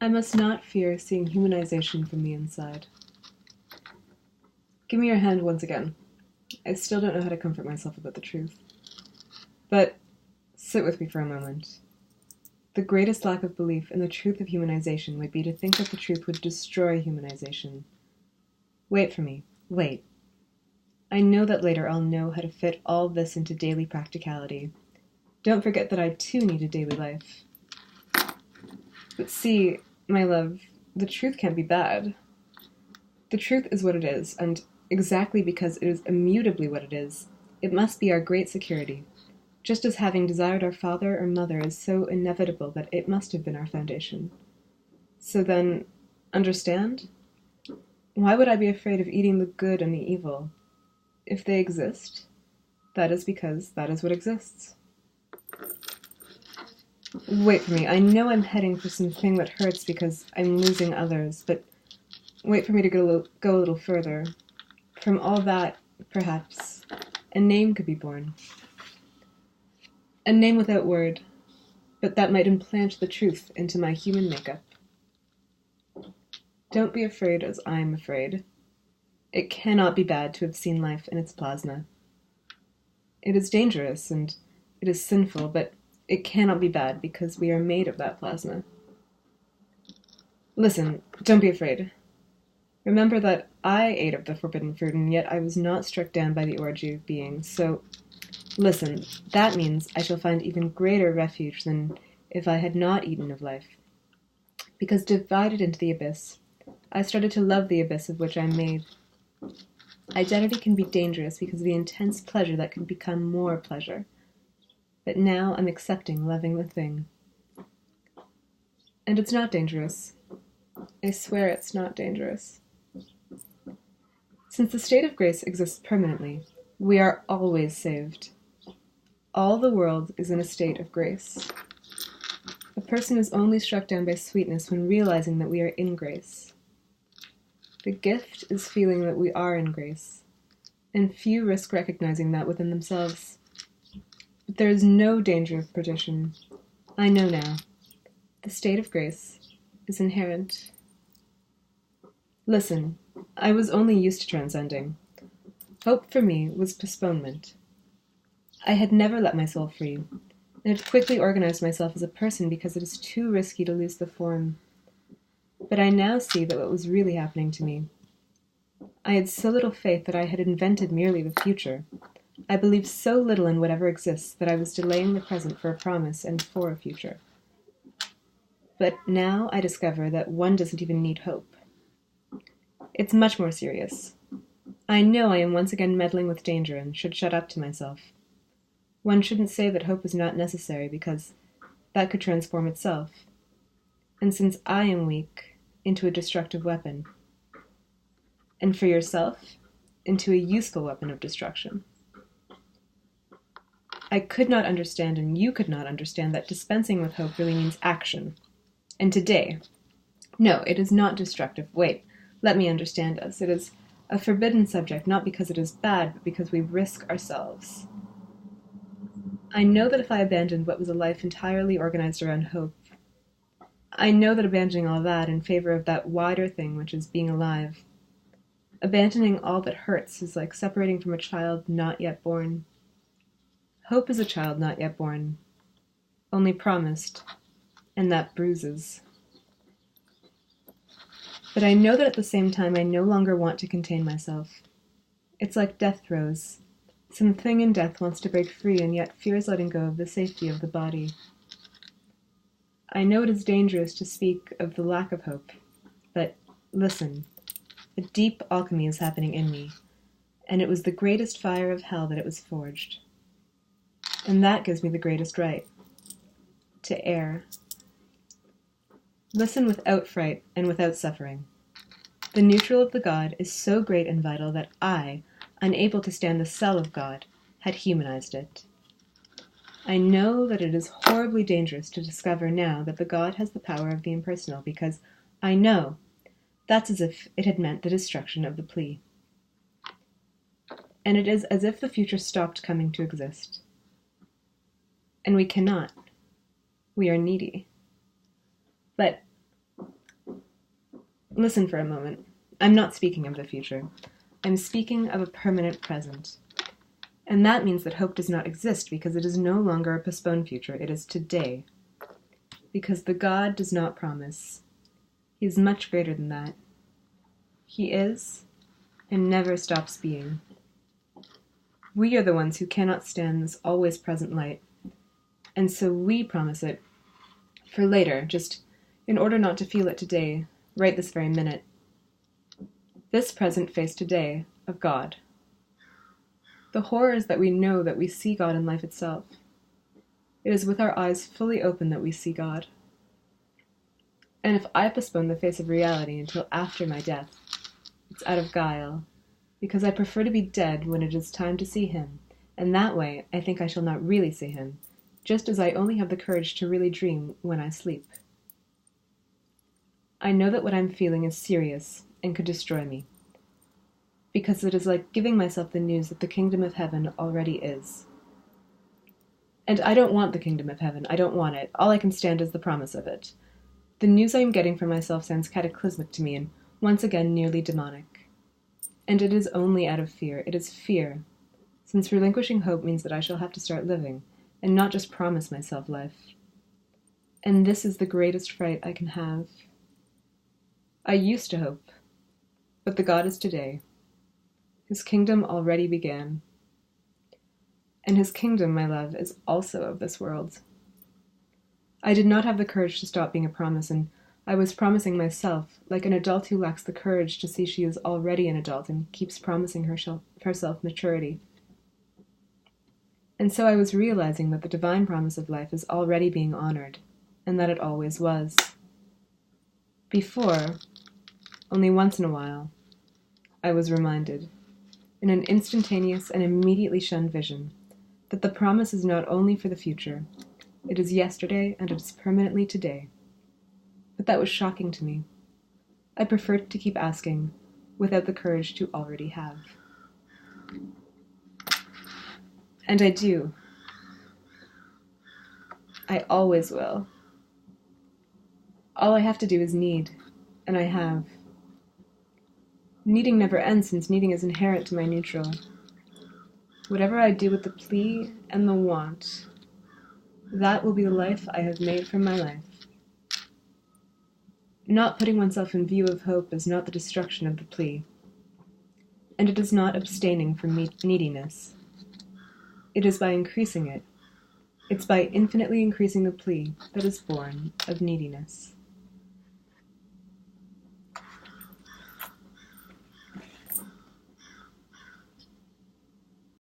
I must not fear seeing humanization from the inside. Give me your hand once again. I still don't know how to comfort myself about the truth. But sit with me for a moment. The greatest lack of belief in the truth of humanization would be to think that the truth would destroy humanization. Wait for me. Wait. I know that later I'll know how to fit all this into daily practicality. Don't forget that I too need a daily life. But see, my love, the truth can't be bad. The truth is what it is, and exactly because it is immutably what it is, it must be our great security, just as having desired our father or mother is so inevitable that it must have been our foundation. So then, understand? Why would I be afraid of eating the good and the evil? If they exist, that is because that is what exists. Wait for me. I know I'm heading for something that hurts because I'm losing others, but wait for me to go a little further. From all that, perhaps, a name could be born. A name without word, but that might implant the truth into my human makeup. Don't be afraid as I'm afraid. It cannot be bad to have seen life in its plasma. It is dangerous and it is sinful, but it cannot be bad because we are made of that plasma. Listen, don't be afraid. Remember that I ate of the forbidden fruit, and yet I was not struck down by the orgy of being. So, listen, that means I shall find even greater refuge than if I had not eaten of life. Because divided into the abyss, I started to love the abyss of which I am made. Identity can be dangerous because of the intense pleasure that can become more pleasure. But now I'm accepting loving the thing. And it's not dangerous. I swear it's not dangerous. Since the state of grace exists permanently, we are always saved. All the world is in a state of grace. A person is only struck down by sweetness when realizing that we are in grace. The gift is feeling that we are in grace, and few risk recognizing that within themselves. But there is no danger of perdition. I know now. The state of grace is inherent. Listen, I was only used to transcending. Hope for me was postponement. I had never let my soul free, and had quickly organized myself as a person because it is too risky to lose the form. But I now see that what was really happening to me. I had so little faith that I had invented merely the future. I believed so little in whatever exists that I was delaying the present for a promise and for a future. But now I discover that one doesn't even need hope. It's much more serious. I know I am once again meddling with danger and should shut up to myself. One shouldn't say that hope is not necessary because that could transform itself. And since I am weak, into a destructive weapon. And for yourself, into a useful weapon of destruction. I could not understand, and you could not understand, that dispensing with hope really means action. And today, no, it is not destructive. Wait, let me understand us. It is a forbidden subject, not because it is bad, but because we risk ourselves. I know that if I abandoned what was a life entirely organized around hope, I know that abandoning all that in favor of that wider thing which is being alive, abandoning all that hurts is like separating from a child not yet born. Hope is a child not yet born, only promised, and that bruises. But I know that at the same time I no longer want to contain myself. It's like death throes. Something in death wants to break free and yet fears letting go of the safety of the body. I know it is dangerous to speak of the lack of hope, but listen, a deep alchemy is happening in me, and it was the greatest fire of hell that it was forged. And that gives me the greatest right, to err. Listen without fright and without suffering. The neutral of the God is so great and vital that I, unable to stand the cell of God, had humanized it. I know that it is horribly dangerous to discover now that the God has the power of the impersonal, because I know that's as if it had meant the destruction of the plea. And it is as if the future stopped coming to exist. And we cannot. We are needy. But Listen for a moment. I'm not speaking of the future. I'm speaking of a permanent present. And that means that hope does not exist because it is no longer a postponed future. It is today. Because the God does not promise. He is much greater than that. He is and never stops being. We are the ones who cannot stand this always present light. And so we promise it for later, just in order not to feel it today, right this very minute. This present face today of God. The horror is that we know that we see God in life itself. It is with our eyes fully open that we see God. And if I postpone the face of reality until after my death, it's out of guile, because I prefer to be dead when it is time to see him, and that way I think I shall not really see him, just as I only have the courage to really dream when I sleep. I know that what I'm feeling is serious and could destroy me, because it is like giving myself the news that the kingdom of heaven already is. And I don't want the kingdom of heaven. I don't want it. All I can stand is the promise of it. The news I am getting from myself sounds cataclysmic to me and once again nearly demonic. And it is only out of fear. It is fear, since relinquishing hope means that I shall have to start living, and not just promise myself life. And this is the greatest fright I can have. I used to hope, but the God is today. His kingdom already began. And his kingdom, my love, is also of this world. I did not have the courage to stop being a promise, and I was promising myself, like an adult who lacks the courage to see she is already an adult and keeps promising herself maturity. And so I was realizing that the divine promise of life is already being honored, and that it always was. Before, only once in a while, I was reminded, in an instantaneous and immediately shunned vision, that the promise is not only for the future, it is yesterday and it is permanently today. But that was shocking to me. I preferred to keep asking, without the courage to already have. And I do. I always will. All I have to do is need, and I have. Needing never ends, since needing is inherent to my neutral. Whatever I do with the plea and the want, that will be the life I have made from my life. Not putting oneself in view of hope is not the destruction of the plea, and it is not abstaining from neediness. It is by increasing it. It's by infinitely increasing the plea that is born of neediness.